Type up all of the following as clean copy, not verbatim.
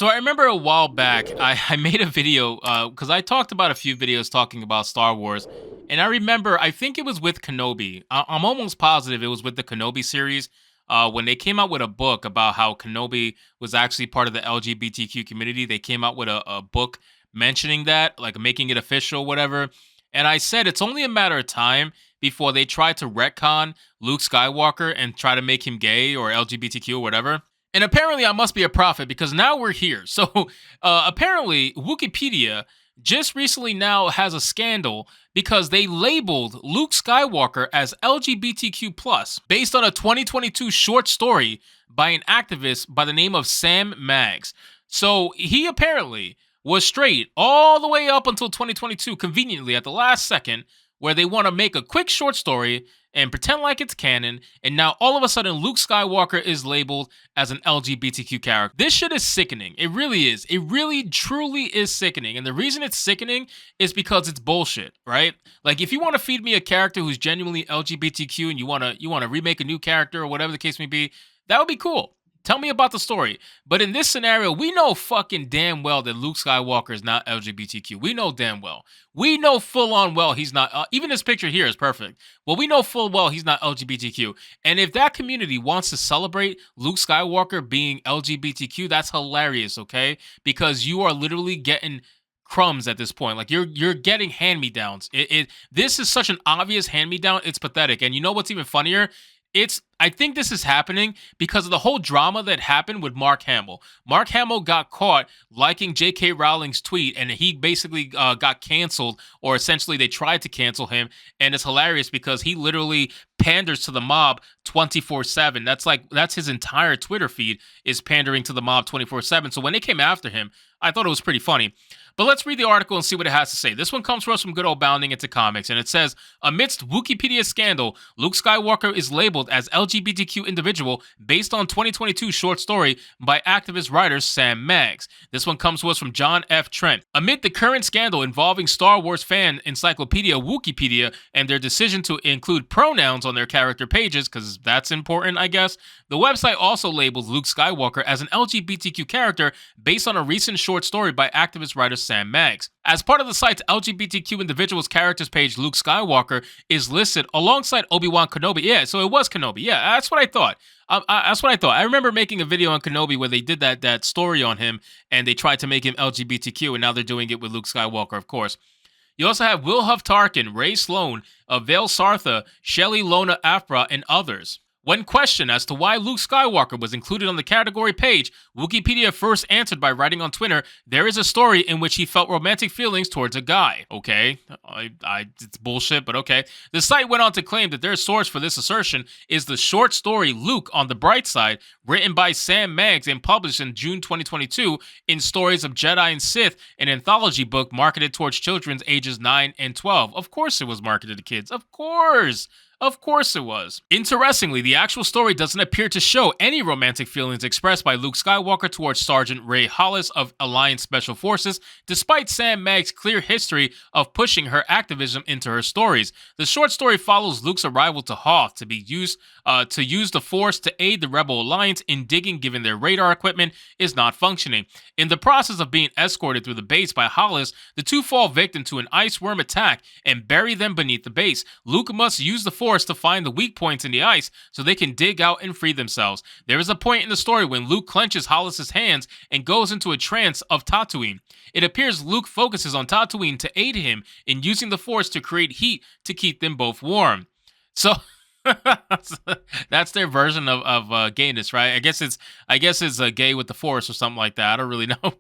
So I remember a while back, I made a video because I talked about a few videos talking about Star Wars, and I remember I think it was with Kenobi. I'm almost positive it was with the Kenobi series when they came out with a book about how Kenobi was actually part of the LGBTQ community. They came out with a book mentioning that, like making it official, whatever. And I said it's only a matter of time before they try to retcon Luke Skywalker and try to make him gay or LGBTQ or whatever. And apparently, I must be a prophet because now we're here. So, apparently, Wookiepedia just recently now has a scandal because they labeled Luke Skywalker as LGBTQ plus based on a 2022 short story by an activist by the name of Sam Maggs. So he apparently was straight all the way up until 2022, conveniently at the last second, where they want to make a quick short story and pretend like it's canon, and now all of a sudden Luke Skywalker is labeled as an LGBTQ character. This shit is sickening. It really is. It really, truly is sickening. And the reason it's sickening is because it's bullshit, right? Like, if you want to feed me a character who's genuinely LGBTQ and you wanna remake a new character or whatever the case may be, that would be cool. Tell me about the story. But in this scenario, we know fucking damn well that Luke Skywalker is not LGBTQ. We know damn well. We know full on well he's not. Even this picture here is perfect. Well, we know full well he's not LGBTQ. And if that community wants to celebrate Luke Skywalker being LGBTQ, that's hilarious, okay? Because you are literally getting crumbs at this point. Like you're getting hand-me-downs. This is such an obvious hand-me-down. It's pathetic. And you know what's even funnier? I think this is happening because of the whole drama that happened with Mark Hamill. Mark Hamill got caught liking J.K. Rowling's tweet, and he basically got canceled, or essentially they tried to cancel him. And it's hilarious because he literally panders to the mob 24/7. That's his entire Twitter feed is pandering to the mob 24/7. So when they came after him, I thought it was pretty funny. But let's read the article and see what it has to say. This one comes from us from good old Bounding Into Comics, and it says, amidst Wookiepedia scandal, Luke Skywalker is labeled as LGBTQ individual based on 2022 short story by activist writer Sam Maggs. This one comes to us from John F. Trent. Amid the current scandal involving Star Wars fan encyclopedia Wookiepedia and their decision to include pronouns on their character pages, because that's important, I guess, the website also labels Luke Skywalker as an LGBTQ character based on a recent short story by activist writer Sam Maggs. As part of the site's LGBTQ individuals characters page, Luke Skywalker is listed alongside Obi-Wan Kenobi. Yeah, so it was Kenobi. Yeah, that's what I thought. That's what I thought. I remember making a video on Kenobi where they did that story on him and they tried to make him LGBTQ, and now they're doing it with Luke Skywalker, of course. You also have Will Huff Tarkin, Ray Sloan, Avail Sartha, Shelley Lona Afra, and others. When questioned as to why Luke Skywalker was included on the category page, Wookiepedia first answered by writing on Twitter, there is a story in which he felt romantic feelings towards a guy. Okay, it's bullshit, but okay. The site went on to claim that their source for this assertion is the short story Luke on the Bright Side, written by Sam Maggs and published in June 2022 in Stories of Jedi and Sith, an anthology book marketed towards children ages 9 and 12. Of course it was marketed to kids. Of course. Of course it was. Interestingly, the actual story doesn't appear to show any romantic feelings expressed by Luke Skywalker towards Sergeant Ray Hollis of Alliance Special Forces, despite Sam Maggs' clear history of pushing her activism into her stories. The short story follows Luke's arrival to Hoth to use the Force to aid the Rebel Alliance in digging, given their radar equipment is not functioning. In the process of being escorted through the base by Hollis, the two fall victim to an ice worm attack and bury them beneath the base. Luke must use the Force to find the weak points in the ice so they can dig out and free themselves. There is a point in the story when Luke clenches Hollis's hands and goes into a trance of Tatooine. It appears Luke focuses on Tatooine to aid him in using the Force to create heat to keep them both warm. So that's their version of gayness, right? I guess it's gay with the Force or something like that. I don't really know,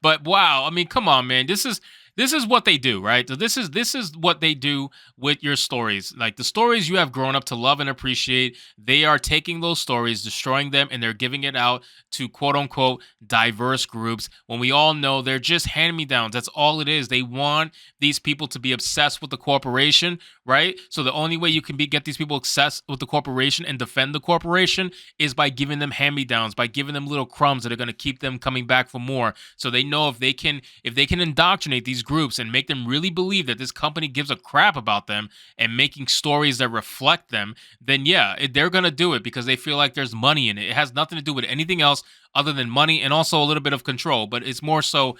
but wow, I mean, come on, man. This is what they do, right? So this is what they do with your stories. Like the stories you have grown up to love and appreciate, they are taking those stories, destroying them, and they're giving it out to quote unquote diverse groups when we all know they're just hand-me-downs. That's all it is. They want these people to be obsessed with the corporation, right? So the only way you can get these people obsessed with the corporation and defend the corporation is by giving them hand-me-downs, by giving them little crumbs that are going to keep them coming back for more. So they know if they can indoctrinate these groups and make them really believe that this company gives a crap about them and making stories that reflect them, then yeah, they're going to do it because they feel like there's money in it. It has nothing to do with anything else other than money and also a little bit of control. But it's more so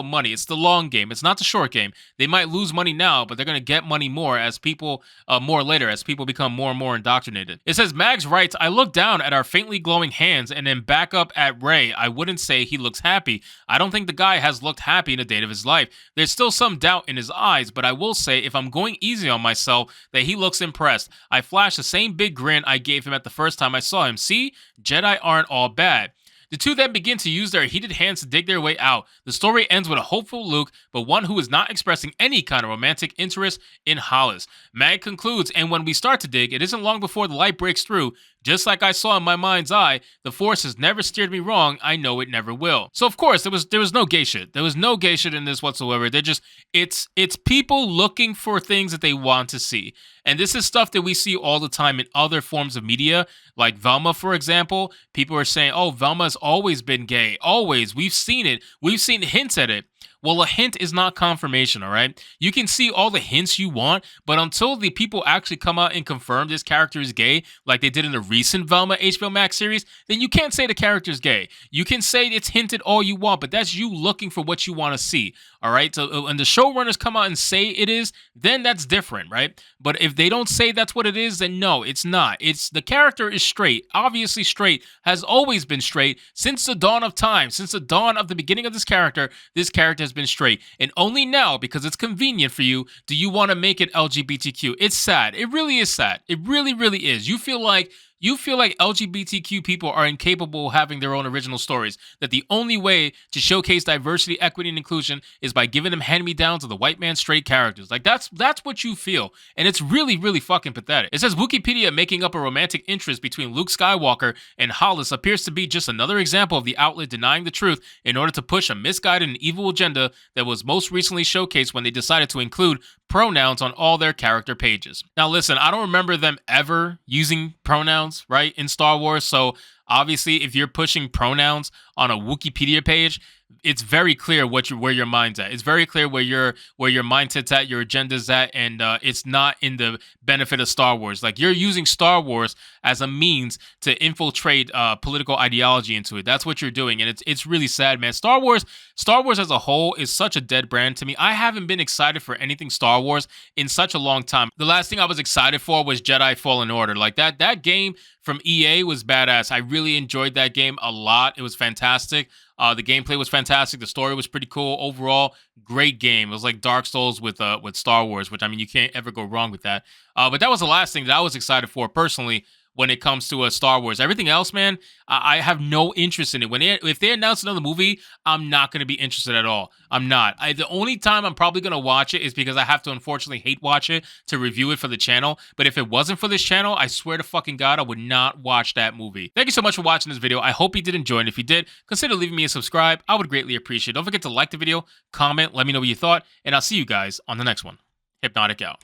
money. It's the long game. It's not the short game. They might lose money now, but they're gonna get money more as people more later as people become more and more indoctrinated. It says Mags writes, I look down at our faintly glowing hands and then back up at Ray. I wouldn't say he looks happy. I don't think the guy has looked happy in a day of his life. There's still some doubt in his eyes, but I will say if I'm going easy on myself that he looks impressed. I flashed the same big grin I gave him at the first time I saw him. See, Jedi aren't all bad. The two then begin to use their heated hands to dig their way out. The story ends with a hopeful Luke, but one who is not expressing any kind of romantic interest in Hollis. Mag concludes, and when we start to dig, it isn't long before the light breaks through. Just like I saw in my mind's eye, the Force has never steered me wrong. I know it never will. So of course, there was no gay shit. There was no gay shit in this whatsoever. It's people looking for things that they want to see. And this is stuff that we see all the time in other forms of media, like Velma, for example. People are saying, oh, Velma's always been gay. Always. We've seen it. We've seen hints at it. Well, a hint is not confirmation, all right? You can see all the hints you want, but until the people actually come out and confirm this character is gay, like they did in the recent Velma HBO Max series, then you can't say the character's gay. You can say it's hinted all you want, but that's you looking for what you want to see, all right? So when the showrunners come out and say it is, then that's different, right? But if they don't say that's what it is, then no, it's not. It's the character is straight, obviously straight, has always been straight since the dawn of time, since the dawn of the beginning of this character has been straight. And only now, because it's convenient for you, do you want to make it LGBTQ. It's sad. It really is sad. It really, really is. You feel like LGBTQ people are incapable of having their own original stories, that the only way to showcase diversity, equity, and inclusion is by giving them hand-me-downs of the white man straight characters. Like, that's what you feel, and it's really, really fucking pathetic. It says, Wookiepedia making up a romantic interest between Luke Skywalker and Hollis appears to be just another example of the outlet denying the truth in order to push a misguided and evil agenda that was most recently showcased when they decided to include pronouns on all their character pages. Now listen, I don't remember them ever using pronouns, right, in Star Wars, so obviously if you're pushing pronouns on a Wookiepedia page, it's very clear where your mind's at. It's very clear where your mindset's at, your agenda's at, and it's not in the benefit of Star Wars. Like, you're using Star Wars as a means to infiltrate political ideology into it. That's what you're doing, and it's really sad, man. Star Wars as a whole is such a dead brand to me. I haven't been excited for anything Star Wars in such a long time. The last thing I was excited for was Jedi Fallen Order. Like, that game from EA was badass. I really enjoyed that game a lot. It was fantastic. The gameplay was fantastic. The story was pretty cool. Overall, great game. It was like Dark Souls with Star Wars, which, I mean, you can't ever go wrong with that. But that was the last thing that I was excited for personally when it comes to Star Wars. Everything else, man, I have no interest in it. If they announce another movie, I'm not going to be interested at all. I'm not. The only time I'm probably going to watch it is because I have to unfortunately hate watch it to review it for the channel. But if it wasn't for this channel, I swear to fucking God, I would not watch that movie. Thank you so much for watching this video. I hope you did enjoy it. If you did, consider leaving me a subscribe. I would greatly appreciate it. Don't forget to like the video, comment, let me know what you thought, and I'll see you guys on the next one. Hypnotic out.